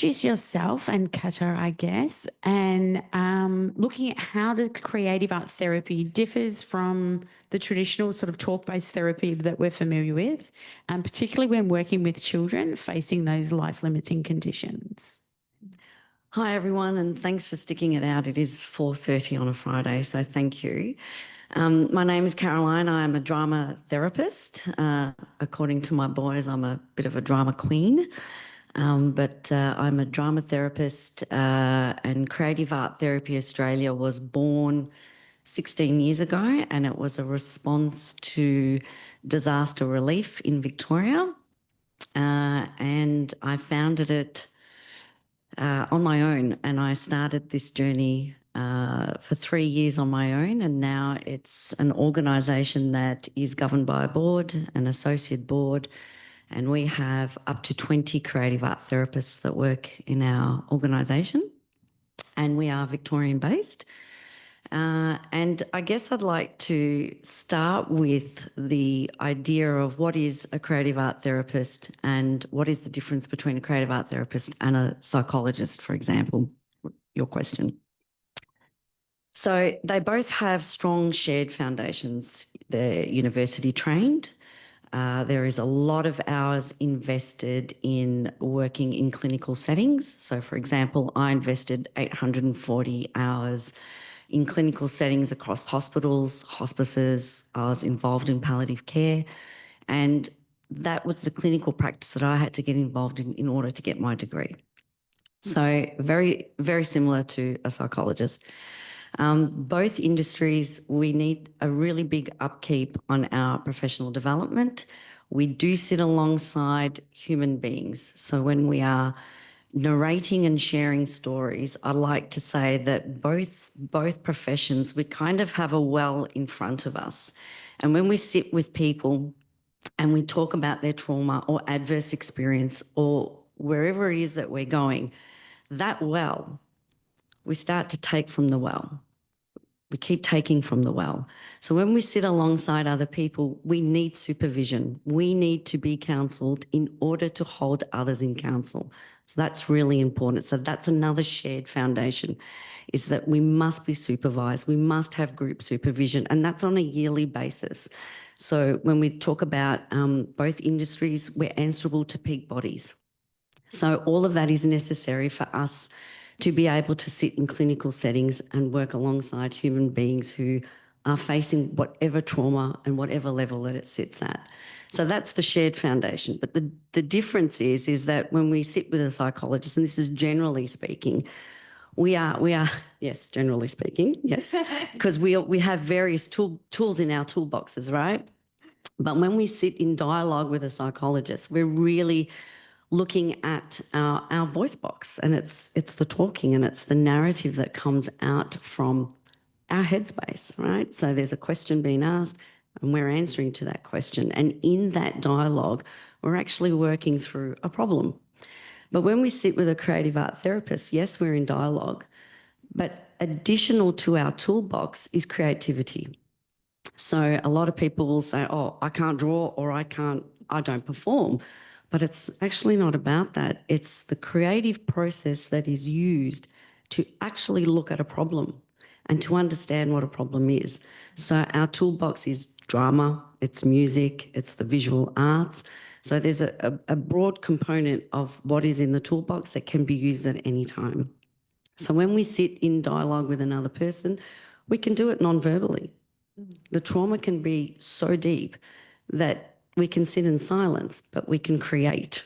introduce yourself and CATA, I guess, and looking at how the creative art therapy differs from the traditional sort of talk-based therapy that we're familiar with, particularly when working with children facing those life-limiting conditions. Hi everyone, and thanks for sticking it out. It is 4:30 on a Friday, so thank you. My name is Caroline. I am a drama therapist. According to my boys, I'm a bit of a drama queen, but I'm a drama therapist, and Creative Art Therapy Australia was born 16 years ago, and it was a response to disaster relief in Victoria, and I founded it on my own, and I started this journey for 3 years on my own, and now it's an organisation that is governed by a board, an associate board, and we have up to 20 creative art therapists that work in our organisation, and we are Victorian based. And I guess I'd like to start with the idea of what is a creative art therapist and what is the difference between a creative art therapist and a psychologist, for example, your question. So they both have strong shared foundations. They're university trained. There is a lot of hours invested in working in clinical settings. So, for example, I invested 840 hours in clinical settings across hospitals, hospices. I was involved in palliative care, and that was the clinical practice that I had to get involved in order to get my degree. So very, very similar to a psychologist. Both industries, we need a really big upkeep on our professional development. We do sit alongside human beings. So when we are narrating and sharing stories, I like to say that both professions, we kind of have a well in front of us. And when we sit with people and we talk about their trauma or adverse experience or wherever it is that we're going, that well, we start to take from the well. We keep taking from the well. So when we sit alongside other people, we need supervision. We need to be counselled in order to hold others in counsel. So that's really important. So that's another shared foundation, is that we must be supervised. We must have group supervision, and that's on a yearly basis. So when we talk about both industries, we're answerable to peak bodies. So all of that is necessary for us to be able to sit in clinical settings and work alongside human beings who are facing whatever trauma and whatever level that it sits at. So that's the shared foundation. But the difference is that when we sit with a psychologist, and this is generally speaking, we are yes, generally speaking, yes, because we have various tools in our toolboxes, right? But when we sit in dialogue with a psychologist, we're really looking at our voice box, and it's the talking and it's the narrative that comes out from our headspace, right? So there's a question being asked and we're answering to that question. And in that dialogue, we're actually working through a problem. But when we sit with a creative art therapist, yes, we're in dialogue, but additional to our toolbox is creativity. So a lot of people will say, oh, I can't draw, or I don't perform. But it's actually not about that. It's the creative process that is used to actually look at a problem and to understand what a problem is. So our toolbox is drama, it's music, it's the visual arts. So there's a broad component of what is in the toolbox that can be used at any time. So when we sit in dialogue with another person, we can do it non-verbally. The trauma can be so deep that we can sit in silence, but we can create.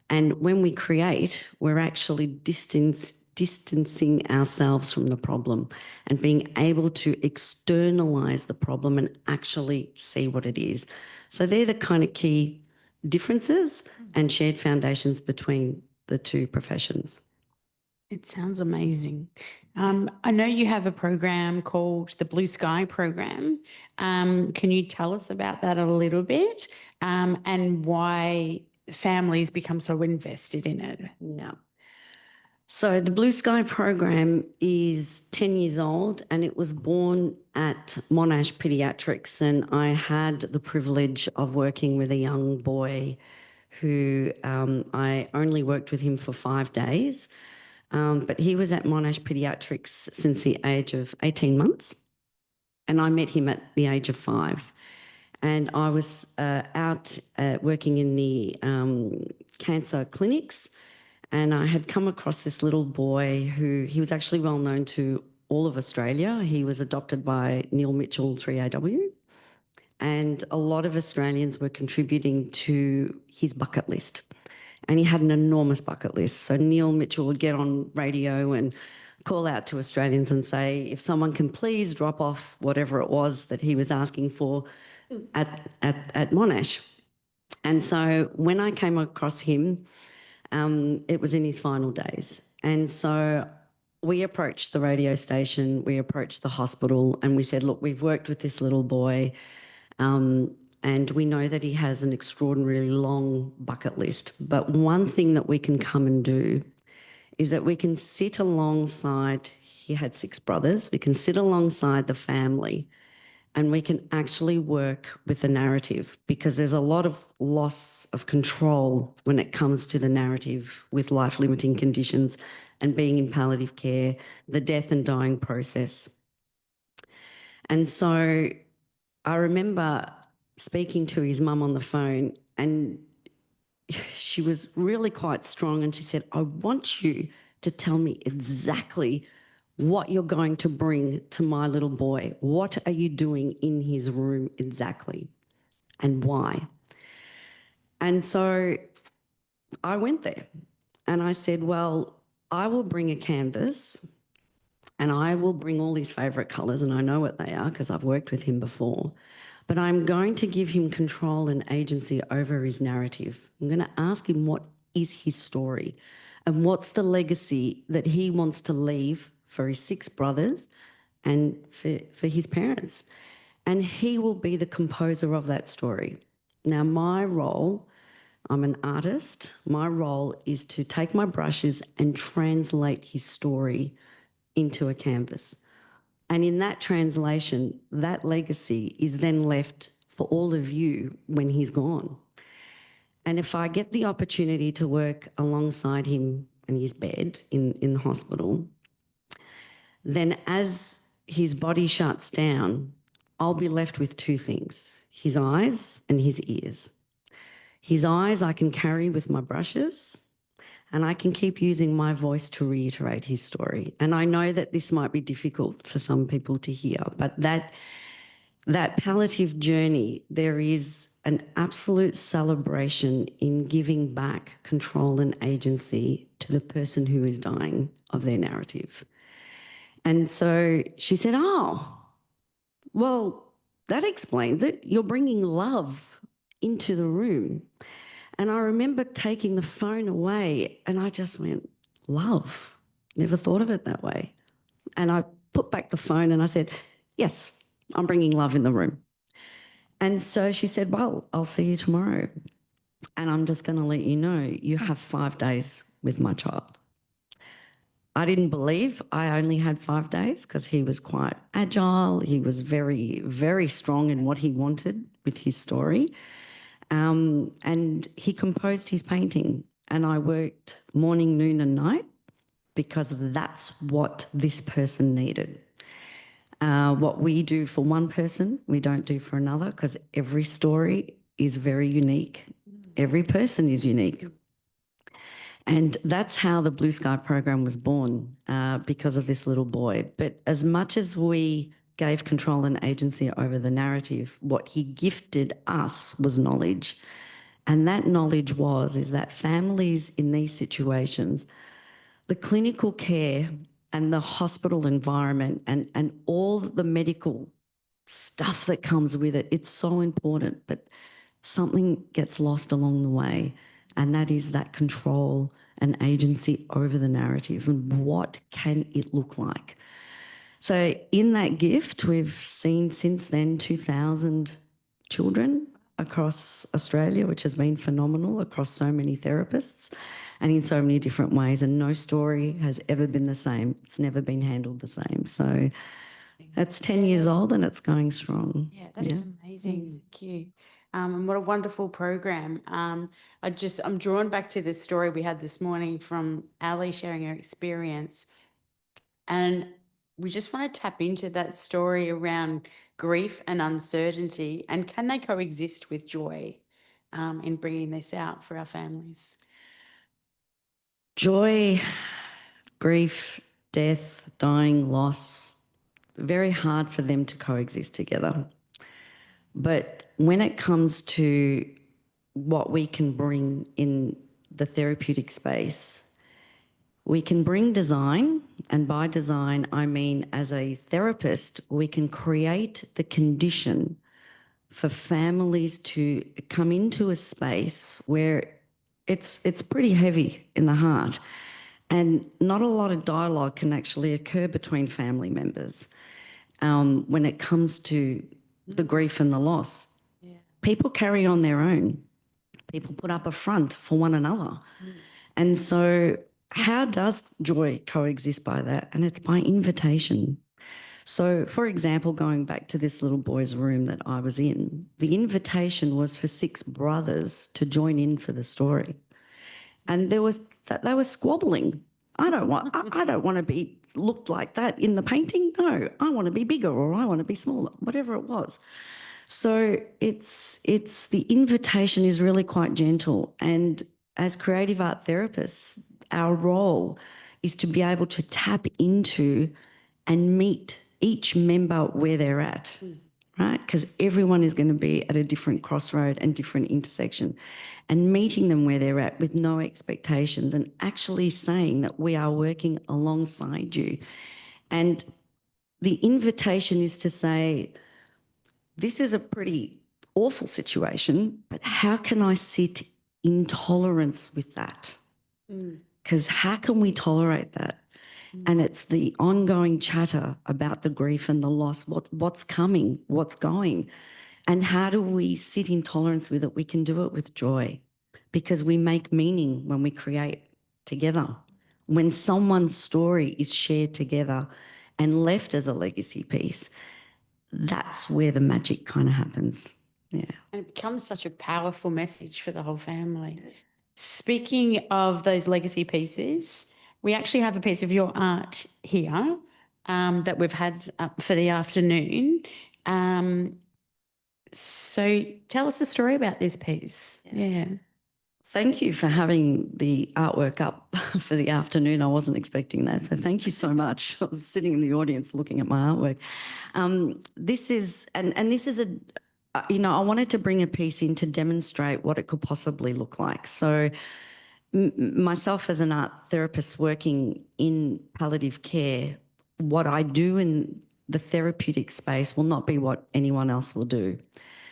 And when we create, we're actually distancing ourselves from the problem and being able to externalize the problem and actually see what it is. So they're the kind of key differences and shared foundations between the two professions. It sounds amazing. I know you have a program called the Blue Sky program. Can you tell us about that a little bit, and why families become so invested in it? Yeah. So the Blue Sky program is 10 years old, and it was born at Monash Pediatrics, and I had the privilege of working with a young boy who I only worked with him for 5 days, but he was at Monash Pediatrics since the age of 18 months, and I met him at the age of 5. And I was out working in the cancer clinics, and I had come across this little boy who, he was actually well known to all of Australia. He was adopted by Neil Mitchell 3AW, and a lot of Australians were contributing to his bucket list. And he had an enormous bucket list. So Neil Mitchell would get on radio and call out to Australians and say, if someone can please drop off whatever it was that he was asking for at Monash. And so when I came across him, it was in his final days. And so we approached the radio station, we approached the hospital, and we said, look, we've worked with this little boy, and we know that he has an extraordinarily long bucket list. But one thing that we can come and do is that we can sit alongside, he had 6 brothers, we can sit alongside the family, and we can actually work with the narrative, because there's a lot of loss of control when it comes to the narrative with life-limiting conditions and being in palliative care, the death and dying process. And so I remember speaking to his mum on the phone, and she was really quite strong, and she said, I want you to tell me exactly what you're going to bring to my little boy. What are you doing in his room exactly, and why? And so I went there and I said, well, I will bring a canvas and I will bring all his favourite colours, and I know what they are because I've worked with him before, but I'm going to give him control and agency over his narrative. I'm going to ask him what is his story and what's the legacy that he wants to leave for his 6 brothers and for his parents. And he will be the composer of that story. Now, my role, I'm an artist. My role is to take my brushes and translate his story into a canvas. And in that translation, that legacy is then left for all of you when he's gone. And if I get the opportunity to work alongside him in his bed in the hospital, then as his body shuts down, I'll be left with 2 things, his eyes and his ears. His eyes I can carry with my brushes, and I can keep using my voice to reiterate his story. And I know that this might be difficult for some people to hear, but that palliative journey, there is an absolute celebration in giving back control and agency to the person who is dying of their narrative. And so she said, oh, well, that explains it. You're bringing love into the room. And I remember taking the phone away and I just went, love? Never thought of it that way. And I put back the phone and I said, yes, I'm bringing love in the room. And so she said, well, I'll see you tomorrow. And I'm just going to let you know, you have 5 days with my child. I didn't believe I only had 5 days because he was quite agile. He was very, very strong in what he wanted with his story. And he composed his painting, and I worked morning, noon and night because that's what this person needed. What we do for one person, we don't do for another, because every story is very unique. Every person is unique. And that's how the Blue Sky program was born, because of this little boy. But as much as we gave control and agency over the narrative, what he gifted us was knowledge. And that knowledge is that families in these situations, the clinical care and the hospital environment and all the medical stuff that comes with it, it's so important, but something gets lost along the way, and that is that control and agency over the narrative and what can it look like. So in that gift, we've seen since then 2,000 children across Australia, which has been phenomenal across so many therapists and in so many different ways, and no story has ever been the same. It's never been handled the same. So It's 10 years old and it's going strong. Yeah, that is amazing. Thank you. And what a wonderful program. I'm drawn back to the story we had this morning from Ali sharing her experience. And we just want to tap into that story around grief and uncertainty, and can they coexist with joy in bringing this out for our families? Joy, grief, death, dying, loss, very hard for them to coexist together. But when it comes to what we can bring in the therapeutic space, we can bring design, and by design I mean as a therapist we can create the condition for families to come into a space where it's pretty heavy in the heart and not a lot of dialogue can actually occur between family members when it comes to the grief and the loss. Yeah. People carry on their own. People put up a front for one another. And so how does joy coexist by that? And it's by invitation. So, for example, going back to this little boy's room that I was in, the invitation was for 6 brothers to join in for the story. And they were squabbling. I don't want to be looked like that in the painting. No, I want to be bigger or I want to be smaller, whatever it was. So it's the invitation is really quite gentle. And as creative art therapists, our role is to be able to tap into and meet each member where they're at, right? Because everyone is going to be at a different crossroad and different intersection, and meeting them where they're at with no expectations and actually saying that we are working alongside you. And the invitation is to say, this is a pretty awful situation, but how can I sit in tolerance with that? Because how can we tolerate that? And it's the ongoing chatter about the grief and the loss, what's coming, what's going, and how do we sit in tolerance with it? We can do it with joy because we make meaning when we create together. When someone's story is shared together and left as a legacy piece, that's where the magic kind of happens. Yeah. And it becomes such a powerful message for the whole family. Speaking of those legacy pieces, we actually have a piece of your art here that we've had up for the afternoon. So tell us the story about this piece. Yeah. Thank you for having the artwork up for the afternoon. I wasn't expecting that, so thank you so much. I was sitting in the audience looking at my artwork. This is I wanted to bring a piece in to demonstrate what it could possibly look like. So myself as an art therapist working in palliative care, what I do in the therapeutic space will not be what anyone else will do.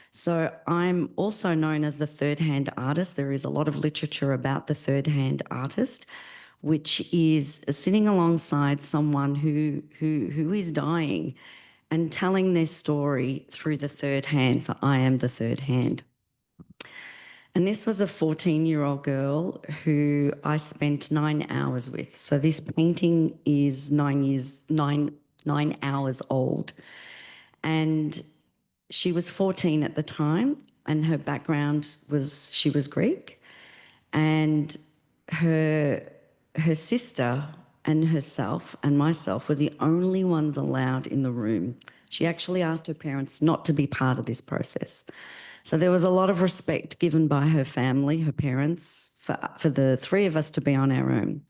So I'm also known as the third-hand artist. There is a lot of literature about the third-hand artist, which is sitting alongside someone who is dying and telling their story through the third hand. So I am the third hand. And this was a 14-year-old girl who I spent 9 hours with. So this painting is 9 hours old. And she was 14 at the time, and her background was she was Greek, and her sister and herself and myself were the only ones allowed in the room. She actually asked her parents not to be part of this process. So there was a lot of respect given by her family, her parents, for the 3 of us to be on our own.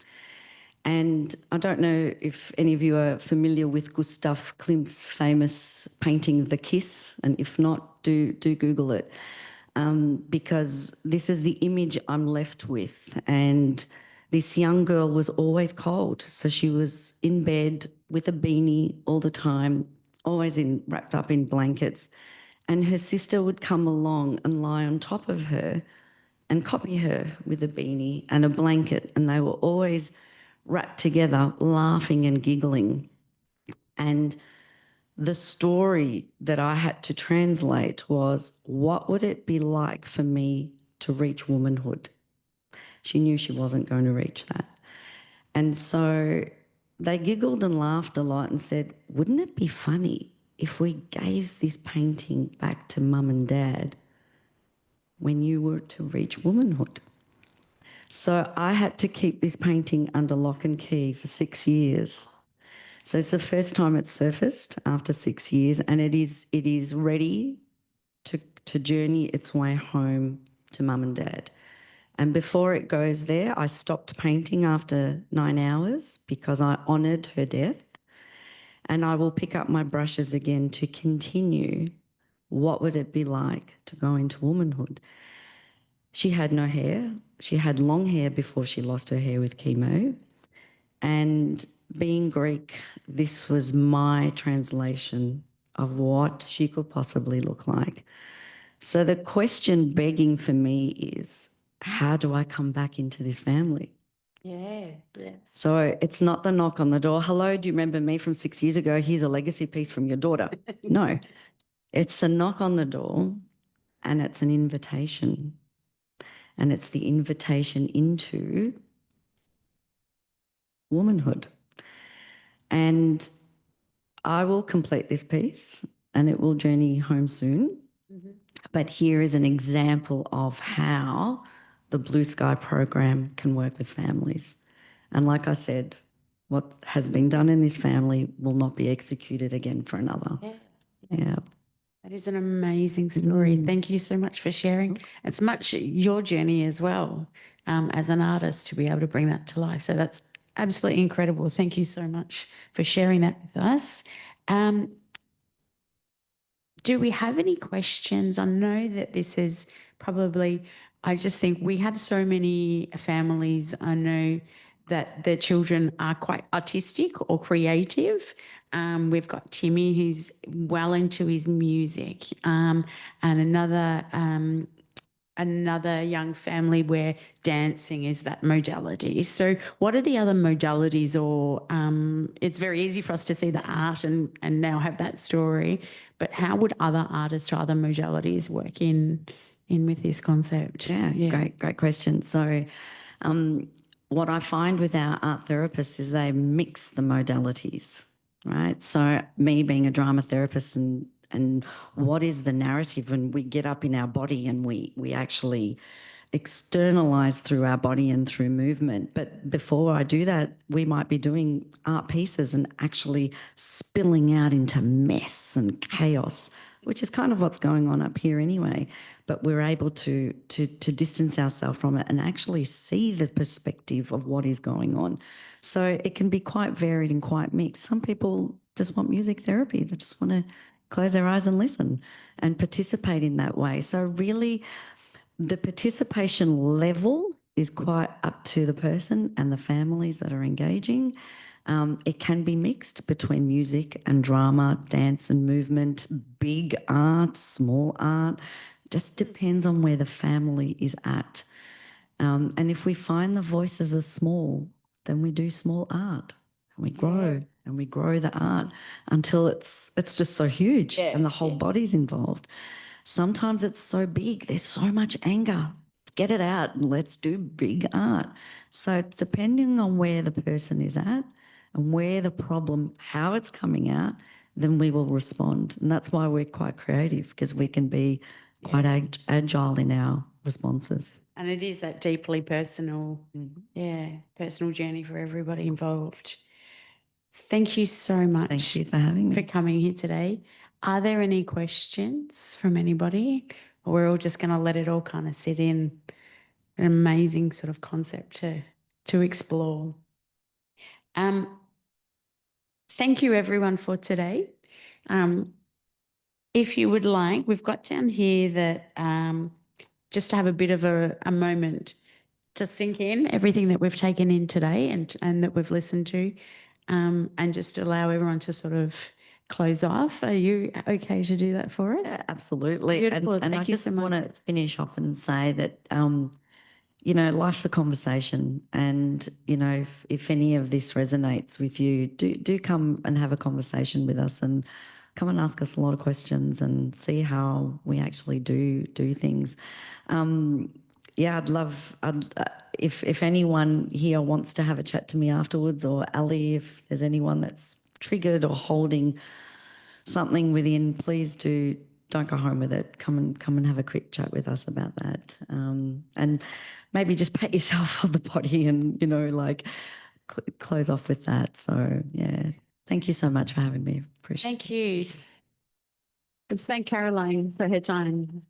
And I don't know if any of you are familiar with Gustav Klimt's famous painting, The Kiss, and if not, do Google it, because this is the image I'm left with. And this young girl was always cold, so she was in bed with a beanie all the time, always wrapped up in blankets, and her sister would come along and lie on top of her and copy her with a beanie and a blanket, and they were always wrapped together, laughing and giggling. And the story that I had to translate was, what would it be like for me to reach womanhood? She knew she wasn't going to reach that. And so they giggled and laughed a lot and said, wouldn't it be funny if we gave this painting back to mum and dad when you were to reach womanhood? So I had to keep this painting under lock and key for 6 years. So it's the first time it's surfaced after 6 years, and it is ready to journey its way home to mum and dad. And before it goes there, I stopped painting after 9 hours because I honoured her death. And I will pick up my brushes again to continue. What would it be like to go into womanhood? She had no hair. She had long hair before she lost her hair with chemo. And being Greek, this was my translation of what she could possibly look like. So the question begging for me is, how do I come back into this family? Yeah, yes. So it's not the knock on the door. Hello, do you remember me from 6 years ago? Here's a legacy piece from your daughter. No, it's a knock on the door and it's an invitation. And it's the invitation into womanhood. And I will complete this piece and it will journey home soon. Mm-hmm. But here is an example of how the Blue Sky program can work with families. And like I said, what has been done in this family will not be executed again for another. Yeah. That is an amazing story. Thank you so much for sharing. It's much your journey as well, as an artist, to be able to bring that to life. So that's absolutely incredible. Thank you so much for sharing that with us. Do we have any questions? I know that this is probably, I just think we have so many families. I know that their children are quite artistic or creative. We've got Timmy, who's well into his music, and another young family where dancing is that modality. So what are the other modalities, or it's very easy for us to see the art and now have that story, but how would other artists or other modalities work in with this concept? Yeah. Great question. So what I find with our art therapists is they mix the modalities, right? So me being a drama therapist and what is the narrative when we get up in our body and we actually externalize through our body and through movement. But before I do that, we might be doing art pieces and actually spilling out into mess and chaos, which is kind of what's going on up here anyway. But we're able to distance ourselves from it and actually see the perspective of what is going on. So it can be quite varied and quite mixed. Some people just want music therapy. They just want to close their eyes and listen and participate in that way. So really, the participation level is quite up to the person and the families that are engaging. It can be mixed between music and drama, dance and movement, big art, small art. Just depends on where the family is at. And if we find the voices are small, then we do small art. And we grow and we grow the art until it's just so huge and the whole body's involved. Sometimes it's so big, there's so much anger. Let's get it out and let's do big art. So it's depending on where the person is at and where the problem, how it's coming out, then we will respond. And that's why we're quite creative, because we can be quite agile in our responses. And it is that deeply personal, personal journey for everybody involved. Thank you so much. Thank you for having me. For coming here today. Are there any questions from anybody? Or we're all just going to let it all kind of sit in? An amazing sort of concept to explore. Thank you everyone for today. If you would like, we've got down here that just to have a bit of a moment to sink in everything that we've taken in today and that we've listened to, and just allow everyone to sort of close off. Are you okay to do that for us? Yeah, absolutely. Beautiful. And I just want to finish off and say that, you know, life's a conversation, and, you know, if any of this resonates with you, do come and have a conversation with us and come and ask us a lot of questions and see how we actually do things. yeah, if anyone here wants to have a chat to me afterwards, or Ali, if there's anyone that's triggered or holding something within, please don't go home with it. Come and have a quick chat with us about that. And maybe just pat yourself on the body and, like close off with that. So, yeah, thank you so much for having me. Appreciate it. Thank you. Let's thank Caroline for her time.